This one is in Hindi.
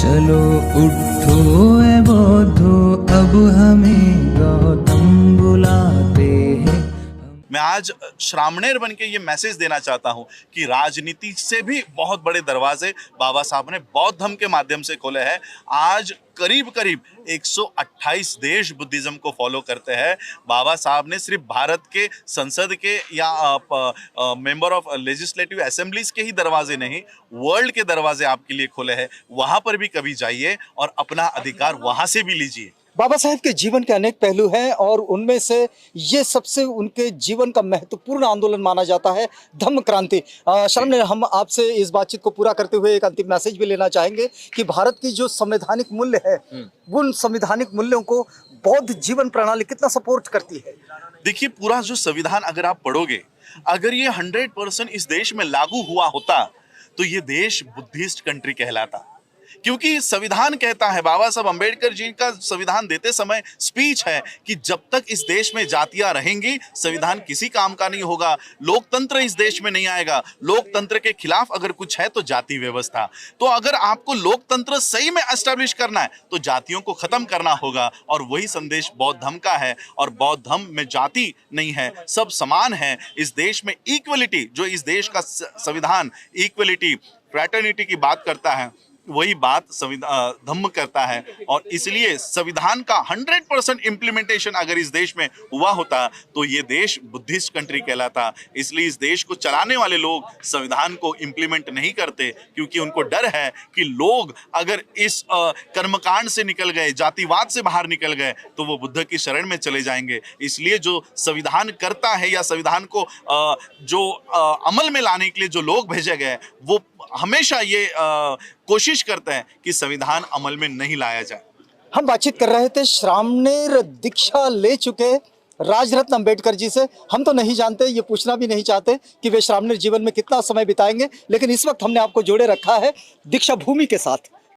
चलो उठो ए बौद्धो, अब हमें गौतम बुलाते हैं। मैं आज श्रामणेर बन के ये मैसेज देना चाहता हूँ कि राजनीति से भी बहुत बड़े दरवाजे बाबा साहब ने बौद्ध धर्म के माध्यम से खोले हैं। आज करीब करीब 128 देश बुद्धिज्म को फॉलो करते हैं। बाबा साहब ने सिर्फ भारत के संसद के या मेंबर ऑफ लेजिस्लेटिव असेंबलीज के ही दरवाजे नहीं, वर्ल्ड के दरवाजे आपके लिए खोले हैं। वहां पर भी कभी जाइए और अपना अधिकार वहां से भी लीजिए। बाबा साहेब के जीवन के अनेक पहलू हैं और उनमें से ये सबसे उनके जीवन का महत्वपूर्ण आंदोलन माना जाता है धम्म क्रांति। शर्मने, हम आपसे इस बातचीत को पूरा करते हुए एक अंतिम मैसेज भी लेना चाहेंगे कि भारत की जो संवैधानिक मूल्य है, उन संवैधानिक मूल्यों को बौद्ध जीवन प्रणाली कितना सपोर्ट करती है? देखिए, पूरा जो संविधान अगर आप पढ़ोगे, अगर ये 100% इस देश में लागू हुआ होता तो ये देश बुद्धिस्ट कंट्री कहलाता। क्योंकि संविधान कहता है, बाबा साहब अंबेडकर जी का संविधान देते समय स्पीच है कि जब तक इस देश में जातियां रहेंगी संविधान किसी काम का नहीं होगा, लोकतंत्र इस देश में नहीं आएगा। लोकतंत्र के खिलाफ अगर कुछ है तो जाति व्यवस्था। तो अगर आपको लोकतंत्र सही में एस्टेब्लिश करना है तो जातियों को खत्म करना होगा, और वही संदेश बौद्ध धर्म का है। और बौद्ध धर्म में जाति नहीं है, सब समान है। इस देश में इक्वलिटी, जो इस देश का संविधान इक्वलिटी फ्रैटर्निटी की बात करता है, वही बात धम्म करता है। और इसलिए संविधान का 100% इम्प्लीमेंटेशन अगर इस देश में हुआ होता तो ये देश बुद्धिस्ट कंट्री कहलाता। इसलिए इस देश को चलाने वाले लोग संविधान को इम्प्लीमेंट नहीं करते, क्योंकि उनको डर है कि लोग अगर इस कर्मकांड से निकल गए, जातिवाद से बाहर निकल गए, तो वो बुद्ध की शरण में चले जाएंगे। इसलिए जो संविधान करता है या संविधान को अमल में लाने के लिए जो लोग भेजे गए, वो हमेशा ये कोशिश करते हैं कि संविधान अमल में नहीं लाया जाए। हम बातचीत कर रहे थे श्रामणेर दीक्षा ले चुके राजरत्न अंबेडकर जी से। हम तो नहीं जानते, ये पूछना भी नहीं चाहते कि वे श्रामणेर जीवन में कितना समय बिताएंगे, लेकिन इस वक्त हमने आपको जोड़े रखा है दीक्षा भूमि के साथ।